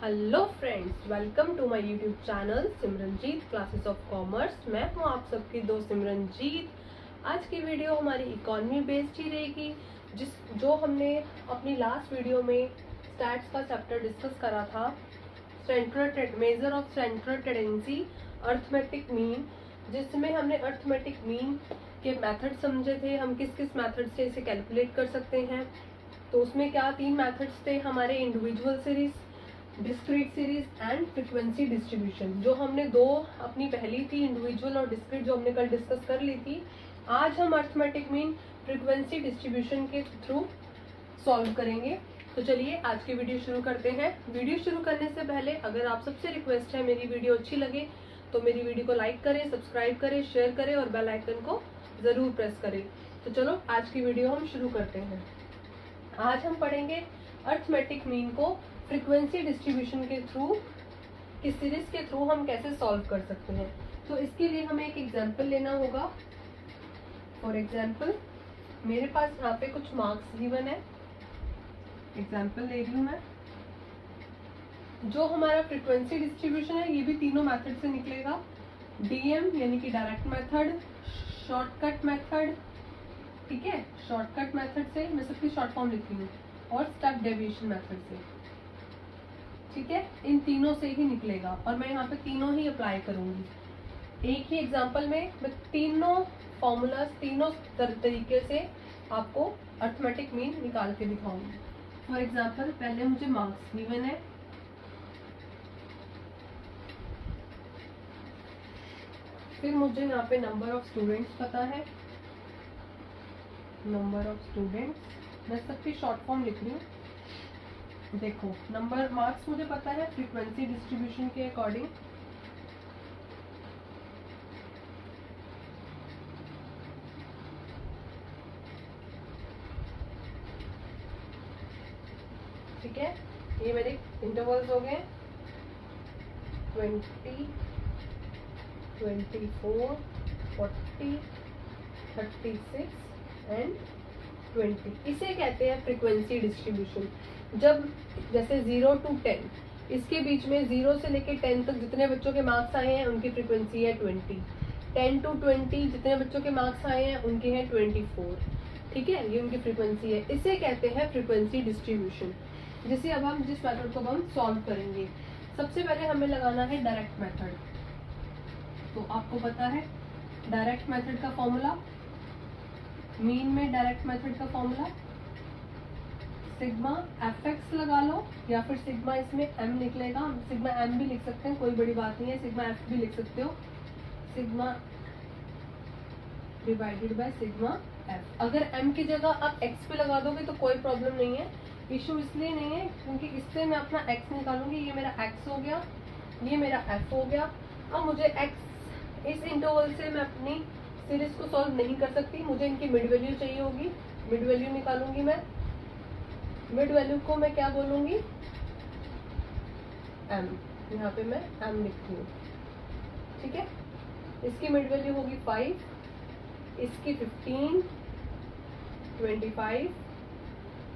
Hello friends, welcome to my YouTube channel Simranjeet classes of commerce. मैं हूं आप सबकी दोस्त सिमरनजीत। आज की वीडियो हमारी इकोनॉमी बेस्ड ही रहेगी, जो हमने अपनी लास्ट वीडियो में स्टैट्स का चैप्टर डिस्कस करा था, measure of central tendency arithmetic mean, जिसमें हमने अर्थमेटिक मीन के मेथड समझे थे। हम किस किस मेथड से इसे कैलकुलेट कर सकते हैं। तो उसमें क्या 3 मेथड्स थे हमारे, individual series, discrete series and frequency distribution. जो हमने दो अपनी पहली थी इंडिविजुअल और डिस्क्रीट, जो हमने कल डिस्कस कर ली थी। आज हम अर्थमेटिक मीन फ्रीक्वेंसी डिस्ट्रीब्यूशन के थ्रू सॉल्व करेंगे। तो चलिए आज की वीडियो शुरू करते हैं। वीडियो शुरू करने से पहले अगर आप सबसे रिक्वेस्ट है, मेरी वीडियो अच्छी लगे तो मेरी वीडियो को लाइक करें, सब्सक्राइब करें, शेयर करें और बेल आइकन को जरूर प्रेस करें। तो चलो आज की वीडियो हम शुरू करते हैं। आज हम पढ़ेंगे अर्थमेटिक मीन को फ्रीक्वेंसी डिस्ट्रीब्यूशन के थ्रू, किस सीरीज के थ्रू हम कैसे सॉल्व कर सकते हैं। तो इसके लिए हमें एक एग्जांपल लेना होगा। फॉर एग्जांपल मेरे पास यहाँ पे कुछ मार्क्स गिवन है, एग्जांपल ले रही हूँ मैं। जो हमारा फ्रीक्वेंसी डिस्ट्रीब्यूशन है ये भी तीनों मेथड से निकलेगा। डीएम यानी कि डायरेक्ट मेथड, शॉर्टकट मेथड, ठीक है, शॉर्टकट मेथड से, मैं सबकी शॉर्ट फॉर्म लिख रही हूँ, और स्टेप डेविएशन मेथड से, ठीक है। इन तीनों से ही निकलेगा और मैं यहाँ पे तीनों ही अप्लाई करूंगी। एक ही एग्जांपल में मैं तीनों फॉर्मूलाज, तीनों तरीके से आपको अर्थमेटिक मीन निकाल के दिखाऊंगी। फॉर एग्जांपल पहले मुझे मार्क्स गिवन है, फिर मुझे यहाँ पे नंबर ऑफ स्टूडेंट्स पता है, नंबर ऑफ स्टूडेंट्स, मैं सबकी शॉर्ट फॉर्म लिख रही हूँ। देखो नंबर, मार्क्स मुझे पता है फ्रीक्वेंसी डिस्ट्रीब्यूशन के अकॉर्डिंग, ठीक है। ये मेरे इंटरवल्स हो गए 20, 24, 40, 36 एंड 20। इसे कहते हैं फ्रीक्वेंसी डिस्ट्रीब्यूशन। जब जैसे 0 to 10, इसके बीच में 0 से लेके 10 तक जितने बच्चों के मार्क्स आए हैं उनकी फ्रीक्वेंसी है 20। 10 to 20 जितने बच्चों के मार्क्स आए हैं उनके हैं 24, ठीक है। ये उनकी फ्रीक्वेंसी है। इसे कहते हैं फ्रीक्वेंसी डिस्ट्रीब्यूशन, जिसे अब हम जिस मेथड को हम सॉल्व करेंगे। सबसे पहले हमें लगाना है डायरेक्ट मेथड। तो आपको पता है डायरेक्ट मेथड का फॉर्मूला, मीन में डायरेक्ट मेथड का फॉर्मूला सिग्मा fx लगा लो, या फिर सिग्मा, इसमें m निकलेगा, सिग्मा m भी लिख सकते हैं, कोई बड़ी बात नहीं है, सिग्मा f भी लिख सकते हो, sigma divided by sigma f। अगर m की जगह आप x पे लगा दोगे तो कोई प्रॉब्लम नहीं है। इशू इसलिए नहीं है क्योंकि इससे मैं अपना x निकालूंगी। ये मेरा x हो गया, ये मेरा f हो गया। अब मुझे x, इस इंटरवल से मैं अपनी सीरीज को सॉल्व नहीं कर सकती, मुझे इनकी मिड वैल्यू चाहिए होगी। मिड वैल्यू निकालूंगी मैं। मिड वैल्यू को मैं क्या बोलूंगी, m। यहाँ पे मैं m लिखती हूँ, ठीक है। इसकी मिड वैल्यू होगी 5, इसकी 15, 25,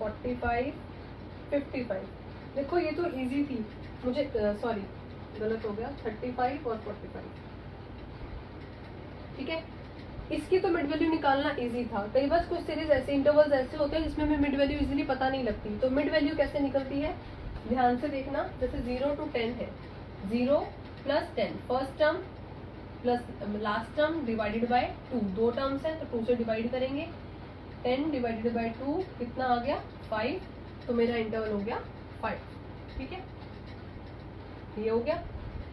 45, 55। देखो ये तो इजी थी, मुझे सॉरी गलत हो गया, 35 और 45, ठीक है। इसकी तो मिड वैल्यू निकालना इजी था। कई बार कुछ सीरीज ऐसे, इंटरवल्स ऐसे होते हैं जिसमें मिड वैल्यू इजीली पता नहीं लगती। तो मिड वैल्यू कैसे निकलती है, ध्यान से देखना। जैसे 0 to 10 है, 0 plus 10, first term plus last term divided by 2, दो टर्म्स हैं तो 2 से डिवाइड करेंगे। 10 डिवाइडेड बाय 2 कितना आ गया, 5। तो मेरा इंटरवल हो गया 5, ठीक है। ये हो गया।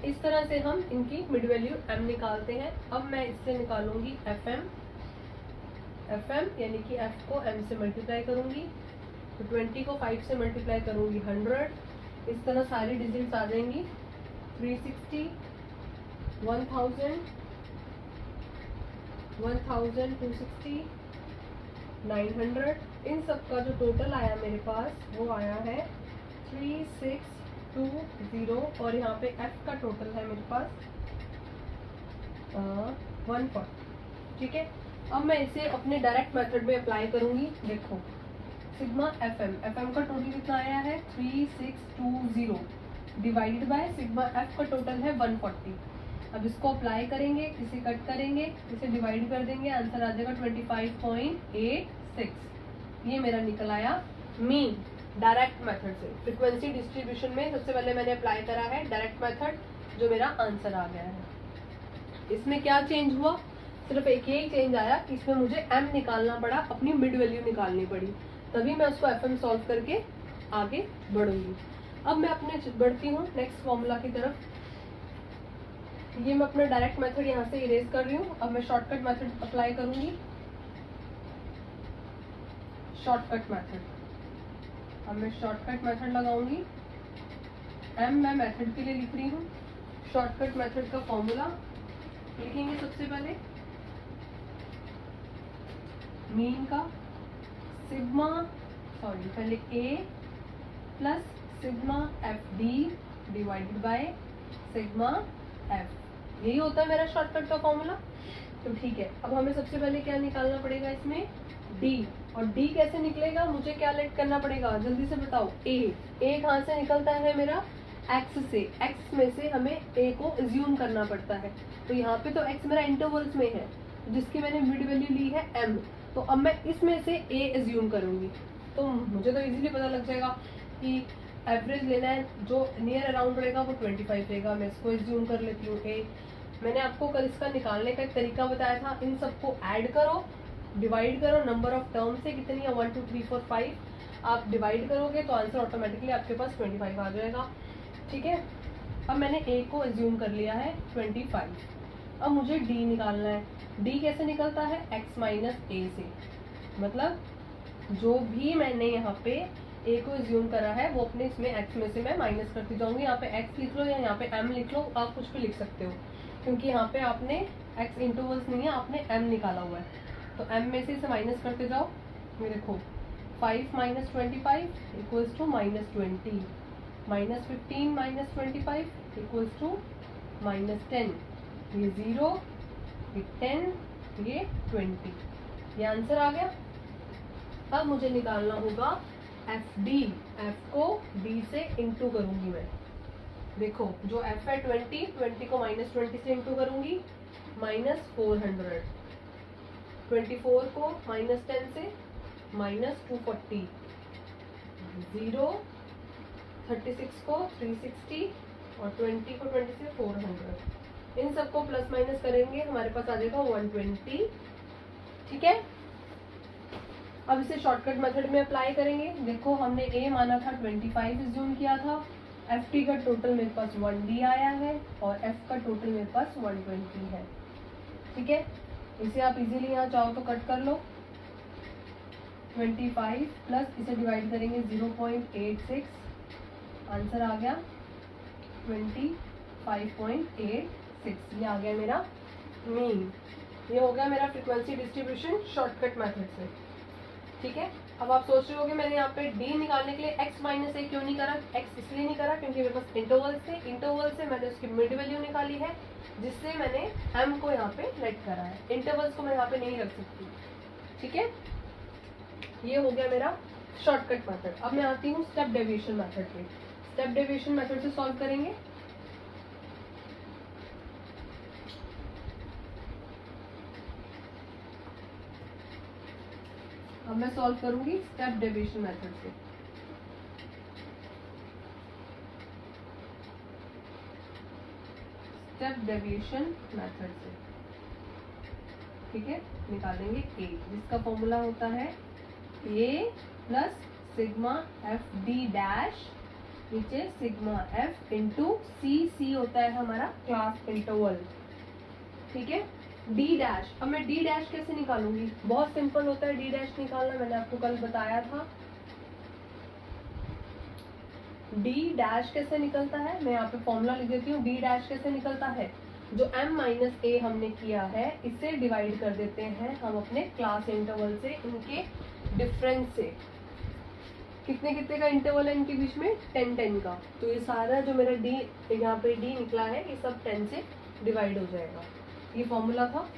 इस तरह से हम इनकी मिड वैल्यू m निकालते हैं। अब मैं इससे निकालूंगी fm, यानी कि f को m से मल्टीप्लाई करूंगी, तो 20 को 5 से मल्टीप्लाई करूंगी 100। इस तरह सारी डिजिट्स आ जाएंगी, 360, 1000, 260, 900। इन सब का जो टोटल आया मेरे पास वो आया है 3620, और यहाँ पे f का टोटल है मेरे पास 140, ठीक है। अब मैं इसे अपने डायरेक्ट मेथड में अप्लाई करूंगी। देखो सिग्मा fm का टोटल कितना आया है 3620, डिवाइडेड बाय सिग्मा एफ का टोटल है 140। अब इसको अप्लाई करेंगे, इसे कट करेंगे, इसे डिवाइड कर देंगे, आंसर आ जाएगा 25.86। ये मेरा निकल आया मीन डायरेक्ट मेथड से। फ्रीक्वेंसी डिस्ट्रीब्यूशन में सबसे पहले मैंने अप्लाई करा है डायरेक्ट मेथड, जो मेरा आंसर आ गया है। इसमें क्या चेंज हुआ, सिर्फ एक यही चेंज आया कि इसमें मुझे m निकालना पड़ा, अपनी मिड वैल्यू निकालनी पड़ी, तभी मैं उसको fm सॉल्व करके आगे बढ़ूंगी। अब मैं अपने बढ़ती हूँ नेक्स्ट फॉर्मूला की तरफ। ये मैं अपना डायरेक्ट मेथड यहाँ से इरेज कर रही हूँ। अब मैं शॉर्टकट मेथड अप्लाई करूंगी। शॉर्टकट मेथड, अब मैं शॉर्टकट मेथड लगाऊंगी। m मैं मेथड के लिए लिख रही हूँ। शॉर्टकट मेथड का फॉर्मूला लिखेंगे सबसे पहले, मीन का सिग्मा पहले a plus sigma F D divided by sigma F, यही होता है मेरा शॉर्टकट का फॉर्मूला। तो ठीक है, अब हमें सबसे पहले क्या निकालना पड़ेगा इसमें, d। और d कैसे निकलेगा, मुझे क्या लेट करना पड़ेगा, जल्दी से बताओ। a कहाँ से निकलता है मेरा, x से। x में से हमें a को एज्यूम करना पड़ता है। तो यहाँ पे तो x मेरा इंटरवल्स में है, जिसकी मैंने मिड वैल्यू ली है m। तो अब मैं इसमें से a एज्यूम करूंगी, तो मुझे तो इजीली पता लग जाएगा कि एवरेज लेना है, जो नियर अराउंड रहेगा वो 25 रहेगा। मैं इसको एज्यूम कर लेती हूँ a। मैंने आपको कल इसका निकालने का एक तरीका बताया था, इन सबको ऐड करो, डिवाइड करो नंबर ऑफ टर्म से, कितनी है 1 2 3 4 5, आप डिवाइड करोगे तो आंसर ऑटोमेटिकली आपके पास 25 आ जाएगा। ठीक है, अब मैंने a को एज्यूम कर लिया है 25। अब मुझे d निकालना है। d कैसे निकलता है, x माइनस a से, मतलब जो भी मैंने यहाँ पे a को एज्यूम करा है वो अपने इसमें x में से मैं माइनस करती जाऊंगी। यहाँ पे x लिख लो या यहाँ पे m लिख लो, आप कुछ भी लिख सकते हो, क्योंकि यहाँ पे आपने x इंटरवल्स नहीं है, आपने m निकाला हुआ है। तो m में से इसे माइनस करते जाओ। ये देखो 5 minus 25 equals to minus 20, minus 15 minus 25 equals to minus 10, ये 0, ये 10, ये 20, ये आंसर आ गया। अब मुझे निकालना होगा एफ डी। एफ को डी से इंटू करूंगी मैं। देखो जो एफ है 20 को माइनस 20 से इंटू करूंगी, माइनस 400, 24 को माइनस 10 से माइनस 240, 0, 36 को 360 और 20 को 20 से 400। इन सबको प्लस माइनस करेंगे, हमारे पास आ जाएगा 120। ठीक है, अब इसे शॉर्टकट मेथड में अप्लाई करेंगे। देखो हमने a माना था 25 एज्यूम किया था, एफ टी का टोटल मेरे पास 1d आया है और f का टोटल मेरे पास 120 है। ठीक है, इसे आप इजीली यहाँ चाहो तो कट कर लो। 25 प्लस इसे डिवाइड करेंगे 0.86, आंसर आ गया 25.86। ये आ गया मेरा मीन। ये हो गया मेरा फ्रीक्वेंसी डिस्ट्रीब्यूशन शॉर्टकट मेथड से। ठीक है, अब आप सोच रहे होगे मैंने यहाँ पे d निकालने के लिए x माइनस a क्यों नहीं करा। x इसलिए नहीं करा क्योंकि मेरे पास इंटरवल थे, इंटरवल से मैंने उसकी मिड वैल्यू निकाली है, जिससे मैंने m को यहाँ पे लेट करा है। इंटरवल्स को मैं यहाँ पे नहीं रख सकती। ठीक है, ये हो गया मेरा शॉर्टकट मेथड। अब मैं आती हूँ स्टेप डेविएशन मेथड पे। स्टेप डेविएशन मेथड से सॉल्व करेंगे। अब मैं सॉल्व करूंगी स्टेप डेविएशन मेथड से। स्टेप डेविएशन मेथड से, ठीक है, निकालेंगे a, जिसका फॉर्मूला होता है a plus sigma F D dash, नीचे सिग्मा एफ इंटू सी होता है हमारा क्लास इंटरवल। ठीक है, d डैश। अब मैं d डैश कैसे निकालूंगी, बहुत सिंपल होता है d डैश निकालना, मैंने आपको कल बताया था। d डैश कैसे निकलता है, मैं यहाँ पे फॉर्मूला लिख देती हूँ। d डैश कैसे निकलता है, जो m माइनस a हमने किया है इसे डिवाइड कर देते हैं हम अपने क्लास इंटरवल से, इनके डिफरेंस से। कितने कितने का इंटरवल है इनके बीच में, 10 का। तो ये सारा जो मेरा d यहाँ पे d निकला है, ये सब 10 से डिवाइड हो जाएगा। ये फॉर्मूला था,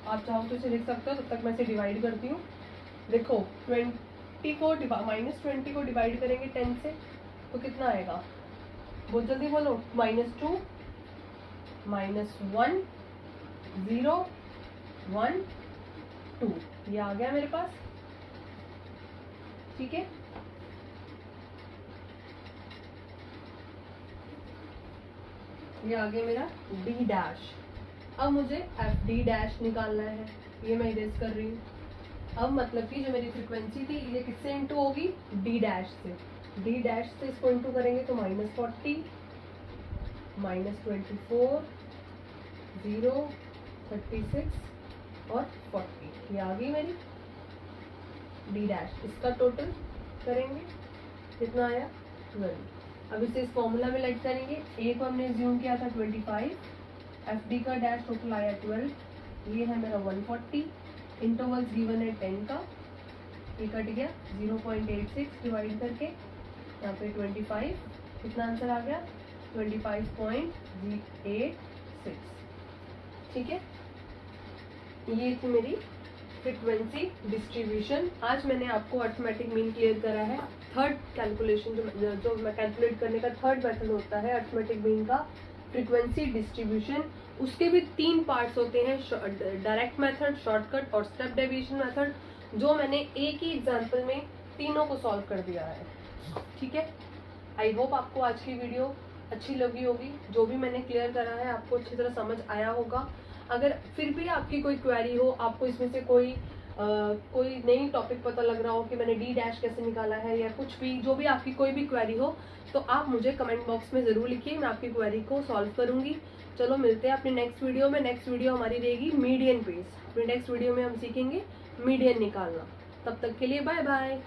आप चाहो तो इसे लिख सकते हो। तब तक मैं इसे डिवाइड करती हूँ। देखो 20 को माइनस 20 को डिवाइड करेंगे 10 से, तो कितना आएगा बहुत जल्दी बोलो, -2 -1 0 1 2, ये आ गया मेरे पास। ठीक है, ये आ गया मेरा डी डैश। अब मुझे एफ डी डैश निकालना है, ये मैं इरेज कर रही हूँ। अब मतलब कि जो मेरी फ्रीक्वेंसी थी ये किससे इंटू होगी, डी डैश से। डी डैश से इसको इंटू करेंगे तो -40 -24 0 36 और 40, ये आ गई मेरी डी डैश। इसका टोटल करेंगे, कितना आया 12। अब इसे इस फॉर्मूला में लाइट करेंगे। ए को हमने ज्यूम किया था 25, एफ डी का डैश टोटल आया 12, ये है मेरा 140। इंटरवल्स गिवन है 10 का, ये कट गया 0.86 डिवाइड करके, यहाँ पे 25, कितना आंसर आ गया 25.86। ठीक है, ये थी मेरी फ्रीक्वेंसी डिस्ट्रीब्यूशन। आज मैंने आपको अर्थमेटिक मीन क्लियर करा है। थर्ड कैलकुलेशन जो मैं कैलकुलेट करने का थर्ड मेथड होता है अर्थमेटिक मीन का, फ्रीक्वेंसी डिस्ट्रीब्यूशन। उसके भी 3 पार्ट्स होते हैं, डायरेक्ट मेथड, शॉर्टकट और स्टेप डेविएशन मेथड, जो मैंने एक ही एग्जांपल में तीनों को सॉल्व कर दिया है। ठीक है, आई होप आपको आज की वीडियो अच्छी लगी होगी। जो भी मैंने क्लियर करा है आपको अच्छी तरह समझ आया होगा। अगर फिर भी आपकी कोई क्वेरी हो, आपको इसमें से कोई नई टॉपिक पता लग रहा हो कि मैंने डी डैश कैसे निकाला है या कुछ भी, जो भी आपकी कोई भी क्वेरी हो, तो आप मुझे कमेंट बॉक्स में ज़रूर लिखिए, मैं आपकी क्वेरी को सॉल्व करूंगी। चलो मिलते हैं अपनी नेक्स्ट वीडियो में। नेक्स्ट वीडियो हमारी रहेगी मीडियन बेस। अपनी नेक्स्ट वीडियो में हम सीखेंगे मीडियन निकालना। तब तक के लिए बाय बाय।